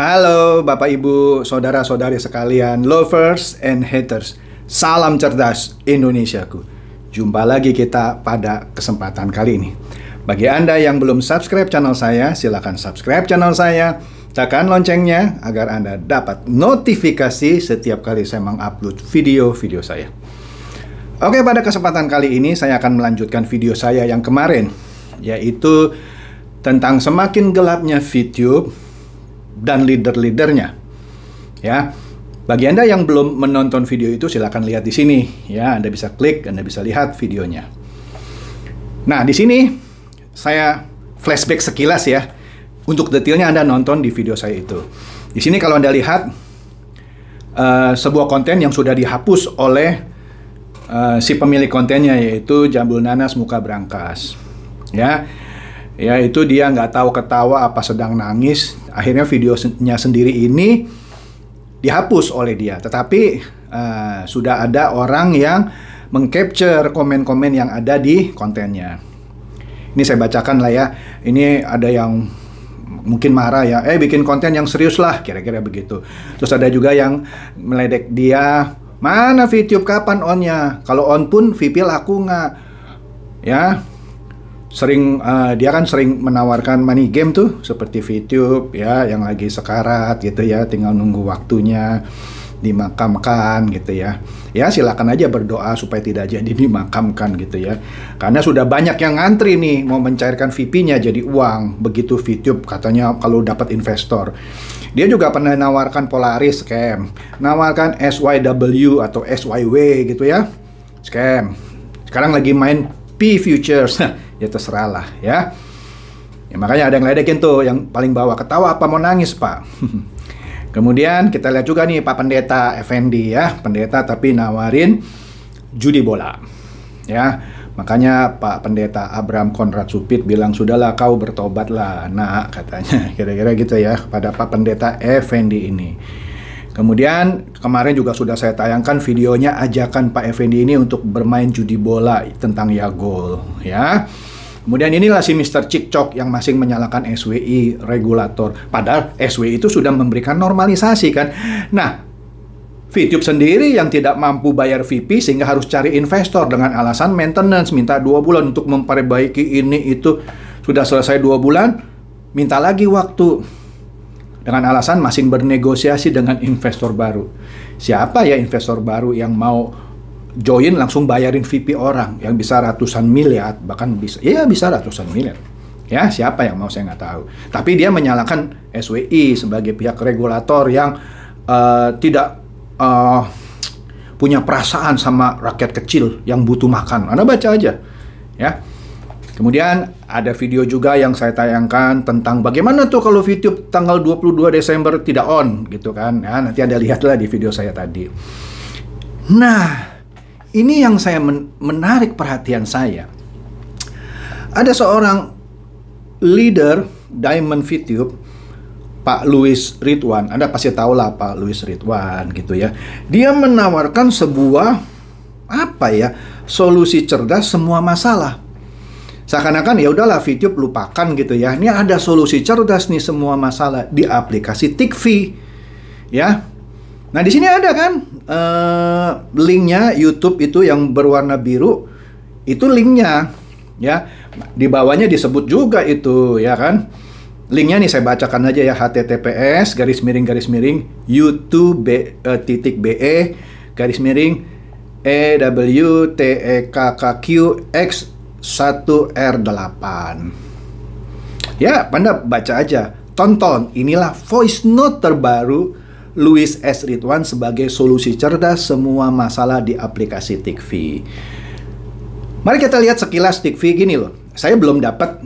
Halo Bapak Ibu, Saudara-saudari sekalian, lovers and haters. Salam cerdas Indonesiaku. Jumpa lagi kita pada kesempatan kali ini. Bagi Anda yang belum subscribe channel saya, silakan subscribe channel saya. Tekan loncengnya agar Anda dapat notifikasi setiap kali saya mengupload video-video saya. Oke, pada kesempatan kali ini saya akan melanjutkan video saya yang kemarin, yaitu tentang semakin gelapnya VTube dan leader-leadernya. Ya, bagi Anda yang belum menonton video itu, silakan lihat di sini. Ya, Anda bisa klik, Anda bisa lihat videonya. Nah, di sini saya flashback sekilas ya. Untuk detailnya Anda nonton di video saya itu. Di sini kalau Anda lihat sebuah konten yang sudah dihapus oleh si pemilik kontennya, yaitu Jambul Nanas Muka Brankas. Ya, itu dia nggak tahu ketawa apa sedang nangis. Akhirnya videonya sendiri ini dihapus oleh dia. Tetapi sudah ada orang yang mengcapture komen-komen yang ada di kontennya. Ini saya bacakan lah ya. Ini ada yang mungkin marah ya, bikin konten yang serius lah, kira-kira begitu. Terus ada juga yang meledek dia, mana VTube kapan onnya? Kalau on pun VP laku nggak? Ya, sering dia kan sering menawarkan money game tuh, seperti VTube ya, yang lagi sekarat gitu ya, tinggal nunggu waktunya dimakamkan gitu ya. Ya silakan aja berdoa supaya tidak jadi dimakamkan gitu ya. Karena sudah banyak yang ngantri nih mau mencairkan VP-nya jadi uang. Begitu VTube katanya kalau dapat investor. Dia juga pernah nawarkan Polaris scam, nawarkan SYW atau SYW gitu ya, scam. Sekarang lagi main P Futures. Ya terserah lah ya. Ya makanya ada yang ledekin tuh, yang paling bawah, ketawa apa mau nangis Pak? Kemudian kita lihat juga nih Pak Pendeta Effendi ya, pendeta tapi nawarin judi bola. Ya, makanya Pak Pendeta Abraham Konrad Supit bilang, sudahlah kau bertobatlah nak, katanya. Kira-kira gitu ya pada Pak Pendeta Effendi ini. Kemudian kemarin juga sudah saya tayangkan videonya ajakan Pak Effendi ini untuk bermain judi bola tentang Yagol ya. Kemudian inilah si Mr. Cikcok yang masih menyalahkan SWI regulator. Padahal SWI itu sudah memberikan normalisasi kan. Nah, VTube sendiri yang tidak mampu bayar VP sehingga harus cari investor dengan alasan maintenance. Minta 2 bulan untuk memperbaiki ini itu. Sudah selesai 2 bulan, minta lagi waktu. Dengan alasan masih bernegosiasi dengan investor baru. Siapa ya investor baru yang mau join langsung bayarin VP orang yang bisa ratusan miliar, bahkan bisa ratusan miliar ya, siapa yang mau, saya nggak tahu. Tapi dia menyalahkan SWI sebagai pihak regulator yang tidak punya perasaan sama rakyat kecil yang butuh makan. Anda baca aja ya. Kemudian ada video juga yang saya tayangkan tentang bagaimana tuh kalau VTube tanggal 22 Desember tidak on gitu kan ya, nanti Anda lihatlah di video saya tadi. Nah, ini yang saya menarik perhatian saya. Ada seorang leader Diamond VTube, Pak Louis Ridwan. Anda pasti tahu lah Pak Louis Ridwan gitu ya. Dia menawarkan sebuah solusi cerdas semua masalah. Seakan-akan ya udahlah VTube lupakan gitu ya. Ini ada solusi cerdas nih semua masalah di aplikasi Tikvi. Ya. Nah di sini ada kan linknya YouTube itu yang berwarna biru, itu linknya ya. Di bawahnya disebut juga itu ya kan. Linknya nih saya bacakan aja ya, https://youtube.ewtekkqx1r8. Ya, Anda baca aja, tonton, inilah voice note terbaru Louis S. Ridwan sebagai solusi cerdas semua masalah di aplikasi Tikvi. Mari kita lihat sekilas Tikvi gini loh. Saya belum dapat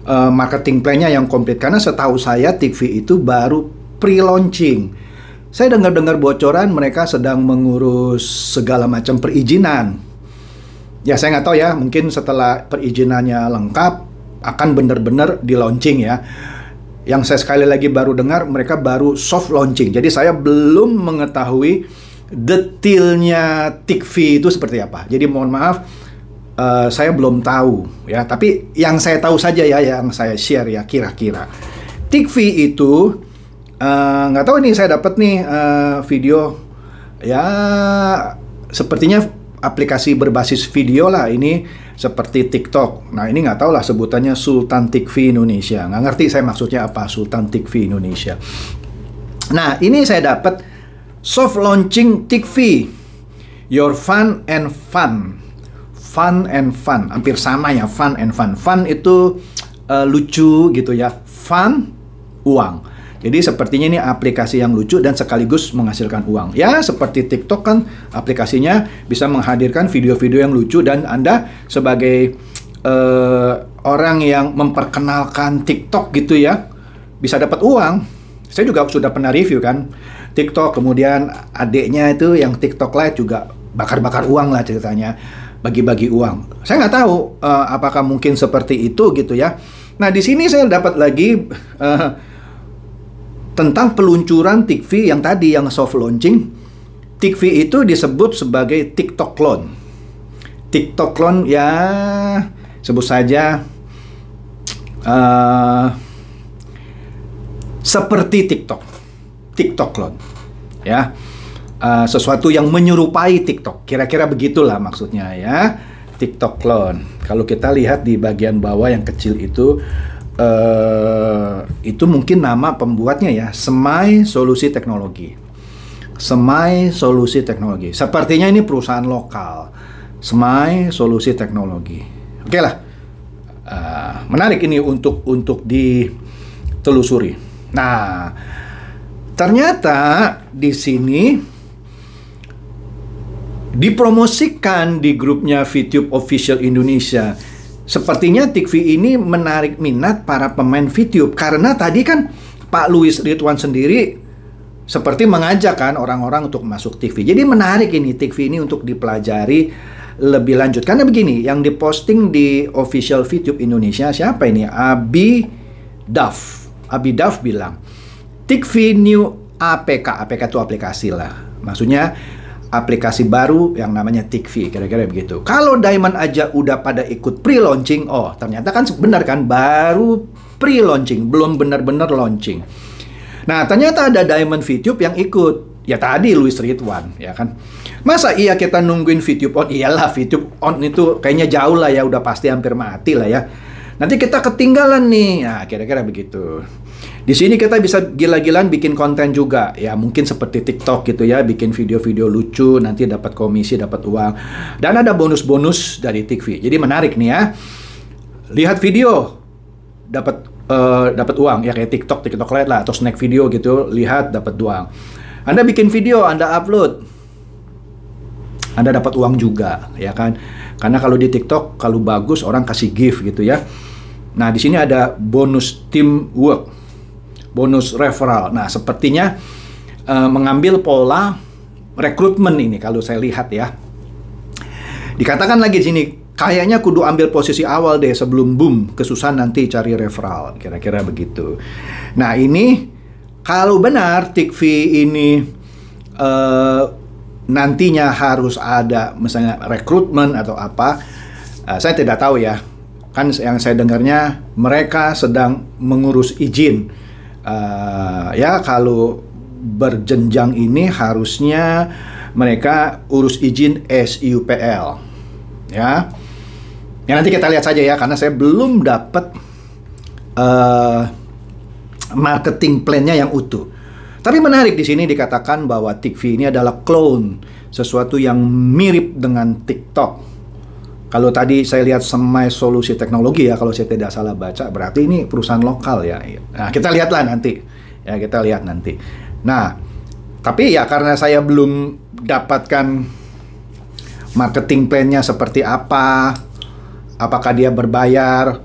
marketing plan-nya yang komplit karena setahu saya Tikvi itu baru pre-launching. Saya dengar-dengar bocoran mereka sedang mengurus segala macam perizinan. Ya saya nggak tahu ya, mungkin setelah perizinannya lengkap akan benar-benar di-launching ya. Yang saya sekali lagi baru dengar mereka baru soft launching. Jadi saya belum mengetahui detailnya Tikvi itu seperti apa. Jadi mohon maaf, saya belum tahu ya, tapi yang saya tahu saja ya, yang saya share ya, kira-kira Tikvi itu Nggak tahu nih, saya dapat nih video, ya sepertinya aplikasi berbasis video lah ini, seperti TikTok. Nah ini nggak tahu lah sebutannya Sultan TV Indonesia. Nggak ngerti saya maksudnya apa Sultan TV Indonesia. Nah ini saya dapat soft launching TV, your fun and fun. Fun and fun, hampir sama ya, fun and fun. Fun itu lucu gitu ya, fun uang. Jadi sepertinya ini aplikasi yang lucu dan sekaligus menghasilkan uang. Ya seperti TikTok kan aplikasinya bisa menghadirkan video-video yang lucu, dan Anda sebagai orang yang memperkenalkan TikTok gitu ya, bisa dapat uang. Saya juga sudah pernah review kan TikTok, kemudian adiknya itu yang TikTok Lite juga bakar-bakar uang lah ceritanya, bagi-bagi uang. Saya nggak tahu apakah mungkin seperti itu gitu ya. Nah di sini saya dapat lagi tentang peluncuran TV yang tadi, yang soft launching. TV itu disebut sebagai TikTok clone. TikTok clone ya sebut saja seperti TikTok. TikTok clone ya. Sesuatu yang menyerupai TikTok. Kira-kira begitulah maksudnya ya. TikTok clone. Kalau kita lihat di bagian bawah yang kecil itu mungkin nama pembuatnya ya, Semai Solusi Teknologi. Semai Solusi Teknologi. Sepertinya ini perusahaan lokal. Semai Solusi Teknologi. Oke lah. Menarik ini untuk ditelusuri. Nah, ternyata di sini dipromosikan di grupnya VTube Official Indonesia. Sepertinya TV ini menarik minat para pemain VTube, karena tadi kan Pak Louis Ridwan sendiri seperti mengajak kan orang-orang untuk masuk TV. Jadi menarik ini TV ini untuk dipelajari lebih lanjut. Karena begini, yang diposting di official VTube Indonesia siapa ini? Abi Daf. Abi Daf bilang, TV New APK. APK itu aplikasi lah. Maksudnya aplikasi baru yang namanya TikV, kira-kira begitu. Kalau Diamond aja udah pada ikut pre-launching, oh ternyata kan benar kan, baru pre-launching, belum benar-benar launching. Nah ternyata ada Diamond VTube yang ikut, ya tadi Louis Ridwan, ya kan. Masa iya kita nungguin VTube on? Iyalah, VTube on itu kayaknya jauh lah ya, udah pasti hampir mati lah ya. Nanti kita ketinggalan nih, nah kira-kira begitu. Di sini kita bisa gila-gilaan bikin konten juga, ya mungkin seperti TikTok gitu ya, bikin video-video lucu, nanti dapat komisi, dapat uang, dan ada bonus-bonus dari TikV. Jadi menarik nih ya, lihat video, dapat uang, ya kayak TikTok Lite lah, atau snack video gitu, lihat dapat uang. Anda bikin video, Anda upload, Anda dapat uang juga, ya kan? Karena kalau di TikTok kalau bagus orang kasih gift gitu ya. Nah di sini ada bonus teamwork, bonus referral. Nah, sepertinya mengambil pola rekrutmen ini kalau saya lihat ya. Dikatakan lagi di sini, kayaknya kudu ambil posisi awal deh sebelum boom, kesusahan nanti cari referral. Kira-kira begitu. Nah, ini kalau benar TikV ini nantinya harus ada misalnya rekrutmen atau apa, saya tidak tahu ya. Kan yang saya dengarnya mereka sedang mengurus izin. Ya kalau berjenjang ini harusnya mereka urus izin SIUPL ya. Ya nanti kita lihat saja ya, karena saya belum dapat marketing plan-nya yang utuh. Tapi menarik di sini dikatakan bahwa TikV ini adalah clone, sesuatu yang mirip dengan TikTok. Kalau tadi saya lihat Semai Solusi Teknologi ya, kalau saya tidak salah baca, berarti ini perusahaan lokal ya. Nah, kita lihatlah nanti. Ya, kita lihat nanti. Nah, tapi ya karena saya belum dapatkan marketing plan-nya seperti apa, apakah dia berbayar?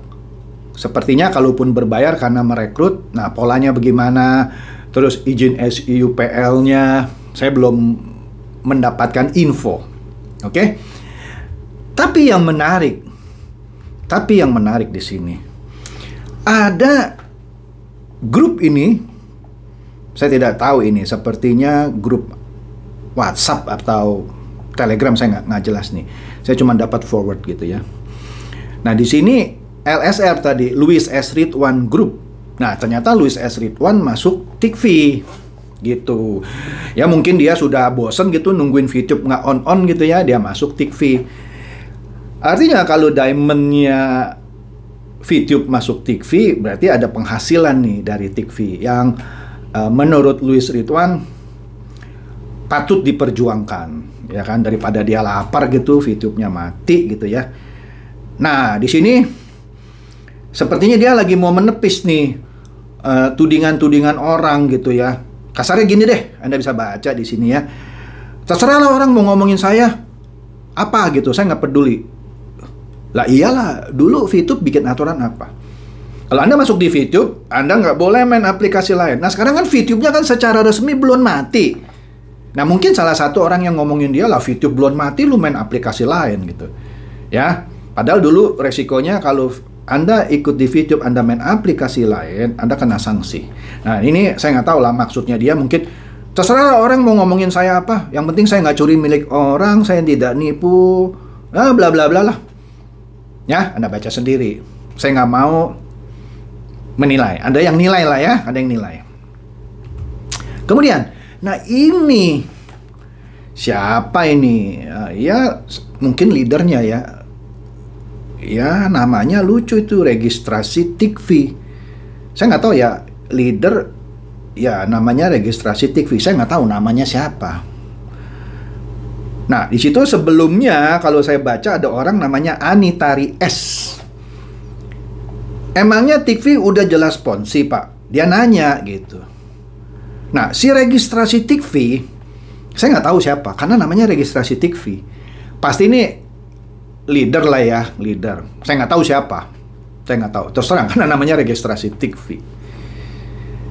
Sepertinya kalaupun berbayar karena merekrut, nah polanya bagaimana? Terus izin SIUPL-nya, saya belum mendapatkan info. Oke? Tapi yang menarik di sini, ada grup ini, saya tidak tahu ini, sepertinya grup WhatsApp atau Telegram, saya nggak jelas nih. Saya cuma dapat forward gitu ya. Nah di sini LSR tadi, Louis S. Ridwan Group, Nah, ternyata Louis S. Ridwan masuk TV gitu. Ya mungkin dia sudah bosen gitu nungguin VTube nggak on gitu ya, dia masuk TV. Artinya kalau diamondnya VTube masuk TV, berarti ada penghasilan nih dari TV yang menurut Louis Ridwan patut diperjuangkan, ya kan, daripada dia lapar gitu, VTube-nya mati gitu ya. Nah, di sini sepertinya dia lagi mau menepis nih tudingan-tudingan orang gitu ya. Kasarnya gini deh, Anda bisa baca di sini ya. Terserah lah orang mau ngomongin saya apa gitu, saya nggak peduli. Lah iyalah, dulu VTube bikin aturan apa? Kalau Anda masuk di VTube, Anda nggak boleh main aplikasi lain. Nah sekarang kan VTube-nya kan secara resmi belum mati. Nah mungkin salah satu orang yang ngomongin dia lah, VTube belum mati, lu main aplikasi lain gitu. Ya, padahal dulu resikonya kalau Anda ikut di VTube, Anda main aplikasi lain, Anda kena sanksi. Nah ini saya nggak tahu lah maksudnya dia, mungkin terserah orang mau ngomongin saya apa, yang penting saya nggak curi milik orang, saya tidak nipu, bla bla bla lah. Ya, Anda baca sendiri. Saya nggak mau menilai. Ada yang nilai lah ya, ada yang nilai. Kemudian, nah ini siapa ini? Ya mungkin leadernya ya. Ya namanya lucu itu, registrasi TV. Saya nggak tahu ya leader. Ya namanya registrasi TV. Saya nggak tahu namanya siapa. Nah di situ sebelumnya kalau saya baca ada orang namanya Anitari S. Emangnya TV udah jelas ponzi Pak? Dia nanya gitu. Nah si registrasi TV, saya nggak tahu siapa karena namanya registrasi TV. Pasti ini leader lah ya, leader. Saya nggak tahu siapa. Saya nggak tahu. Terus terang karena namanya registrasi TV.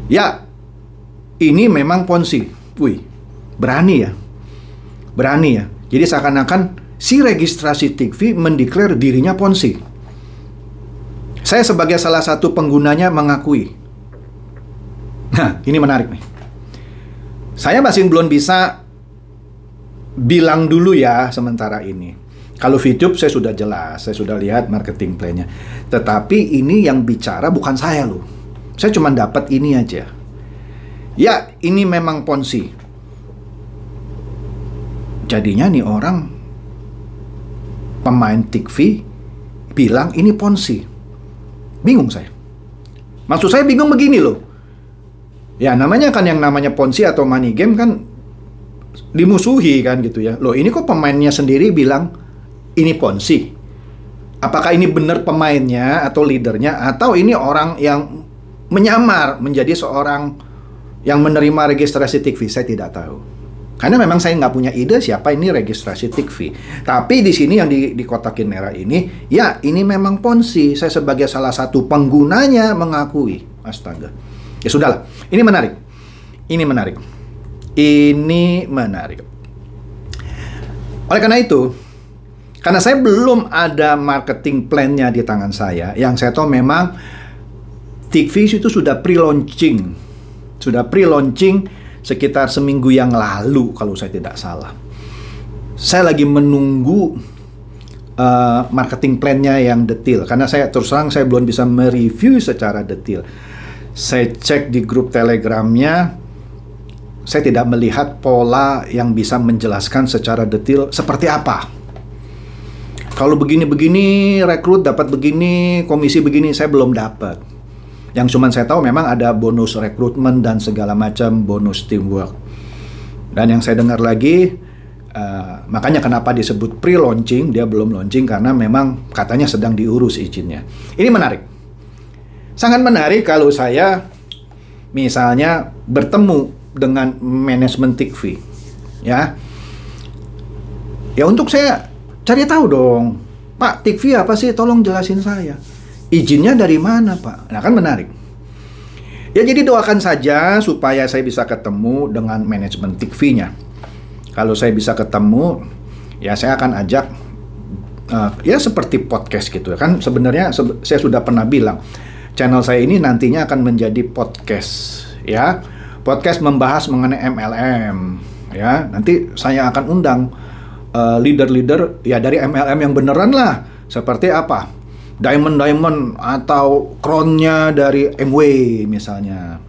Ya, ini memang ponzi. Wih, berani ya. Berani ya. Jadi seakan-akan si registrasi TV mendeklar dirinya ponzi. Saya sebagai salah satu penggunanya mengakui. Nah, ini menarik nih. Saya masih belum bisa bilang dulu ya sementara ini. Kalau VTube saya sudah jelas, saya sudah lihat marketing plan-nya. Tetapi ini yang bicara bukan saya loh. Saya cuma dapat ini aja. Ya, ini memang ponzi. Jadinya nih orang pemain TV bilang ini ponzi. Bingung saya. Maksud saya bingung begini loh. Ya namanya kan yang namanya ponzi atau money game kan dimusuhi kan gitu ya. Loh ini kok pemainnya sendiri bilang ini ponzi. Apakah ini benar pemainnya atau leadernya, atau ini orang yang menyamar menjadi seorang yang menerima registrasi TV? Saya tidak tahu. Karena memang saya nggak punya ide siapa ini registrasi TV. Tapi di sini yang di kotakin merah ini, ya ini memang ponzi. Saya sebagai salah satu penggunanya mengakui. Astaga. Ya sudahlah. Ini menarik. Ini menarik. Ini menarik. Oleh karena itu, karena saya belum ada marketing plan-nya di tangan saya, yang saya tahu memang TV itu sudah pre-launching. Sudah pre-launching sekitar seminggu yang lalu kalau saya tidak salah. Saya lagi menunggu marketing plan-nya yang detail. Karena saya terus terang saya belum bisa mereview secara detail. Saya cek di grup Telegramnya, saya tidak melihat pola yang bisa menjelaskan secara detail seperti apa. Kalau begini-begini, rekrut dapat begini, komisi begini, saya belum dapat. Yang cuman saya tahu memang ada bonus rekrutmen dan segala macam bonus teamwork. Dan yang saya dengar lagi, makanya kenapa disebut pre-launching, dia belum launching karena memang katanya sedang diurus izinnya. Ini menarik. Sangat menarik kalau saya misalnya bertemu dengan manajemen TV. Ya untuk saya cari tahu dong, Pak, TV apa sih? Tolong jelasin saya. Izinnya dari mana, Pak? Nah, kan menarik. Ya, jadi doakan saja supaya saya bisa ketemu dengan manajemen TV-nya. Kalau saya bisa ketemu, ya saya akan ajak, ya seperti podcast gitu. Kan sebenarnya saya sudah pernah bilang, channel saya ini nantinya akan menjadi podcast. Ya, podcast membahas mengenai MLM. Ya, nanti saya akan undang leader-leader ya dari MLM yang beneran lah. Seperti apa? diamond atau crown-nya dari MW misalnya,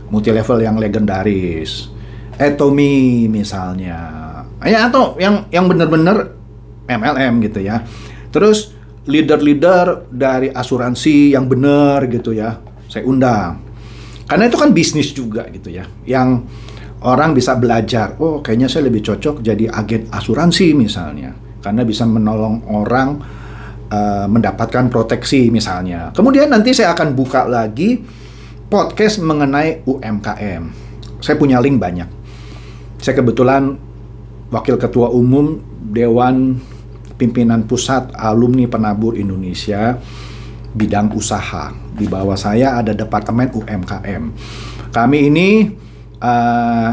multi level yang legendaris, Atomy misalnya, ya, atau yang benar-benar MLM gitu ya. Terus leader-leader dari asuransi yang benar gitu ya, saya undang. Karena itu kan bisnis juga gitu ya, yang orang bisa belajar, oh kayaknya saya lebih cocok jadi agen asuransi misalnya, karena bisa menolong orang mendapatkan proteksi misalnya. Kemudian nanti saya akan buka lagi podcast mengenai UMKM. Saya punya link banyak. Saya kebetulan Wakil Ketua Umum Dewan Pimpinan Pusat Alumni Penabur Indonesia bidang usaha. Di bawah saya ada Departemen UMKM. Kami ini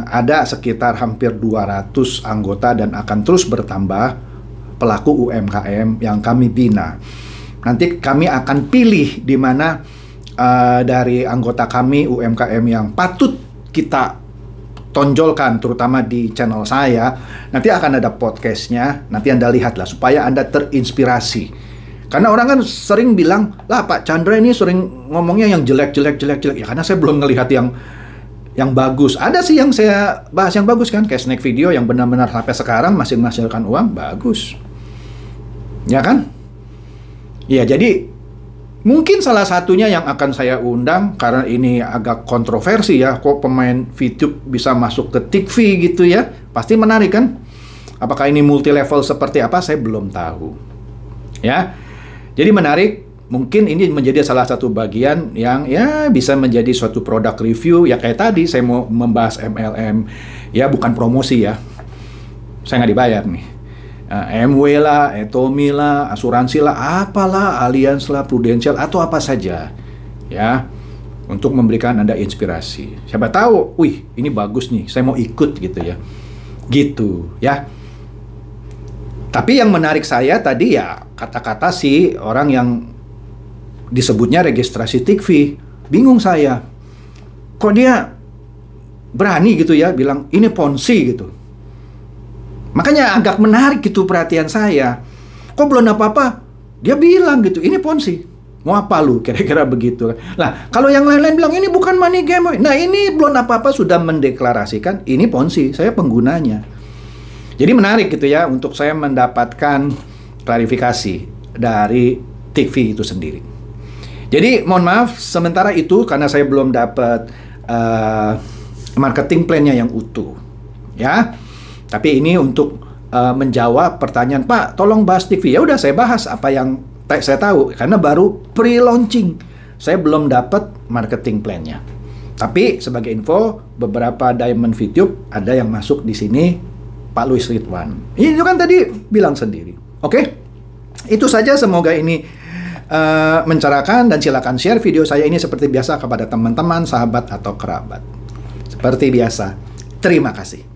ada sekitar hampir 200 anggota dan akan terus bertambah pelaku UMKM yang kami bina. Nanti kami akan pilih di mana dari anggota kami UMKM yang patut kita tonjolkan, terutama di channel saya. Nanti akan ada podcastnya, nanti Anda lihatlah supaya Anda terinspirasi. Karena orang kan sering bilang, lah Pak Chandra ini sering ngomongnya yang jelek. Ya karena saya belum ngelihat yang bagus. Ada sih yang saya bahas yang bagus kan, kayak Snack Video yang benar-benar sampai sekarang masih menghasilkan uang, bagus. Ya kan? Ya, jadi mungkin salah satunya yang akan saya undang, karena ini agak kontroversi ya, kok pemain VTube bisa masuk ke TV gitu ya, pasti menarik kan? Apakah ini multi level seperti apa, saya belum tahu. Ya, jadi menarik, mungkin ini menjadi salah satu bagian yang ya bisa menjadi suatu produk review, ya kayak tadi saya mau membahas MLM, ya bukan promosi ya, saya nggak dibayar nih. MW lah, Atomy lah, asuransi lah, apalah, Allianz lah, Prudential atau apa saja, ya, untuk memberikan Anda inspirasi. Siapa tahu, wih, ini bagus nih, saya mau ikut gitu ya, Tapi yang menarik saya tadi ya kata-kata si orang yang disebutnya registrasi TV, bingung saya, kok dia berani gitu ya bilang ini ponzi gitu. Makanya agak menarik gitu perhatian saya. Kok belum apa-apa? Dia bilang gitu, ini ponzi. Mau apa lu? Kira-kira begitu. Nah, kalau yang lain-lain bilang ini bukan money game. Nah, ini belum apa-apa sudah mendeklarasikan ini ponzi. Saya penggunanya. Jadi menarik gitu ya untuk saya mendapatkan klarifikasi dari TV itu sendiri. Jadi mohon maaf sementara itu karena saya belum dapat marketing plan-nya yang utuh. Ya. Tapi ini untuk menjawab pertanyaan, Pak, tolong bahas TV. Ya udah saya bahas apa yang saya tahu karena baru pre-launching. Saya belum dapat marketing plan-nya. Tapi sebagai info, beberapa Diamond VTube ada yang masuk di sini Pak Louis Ridwan. Ini kan tadi bilang sendiri. Oke? Itu saja, semoga ini mencerahkan dan silakan share video saya ini seperti biasa kepada teman-teman, sahabat atau kerabat. Seperti biasa. Terima kasih.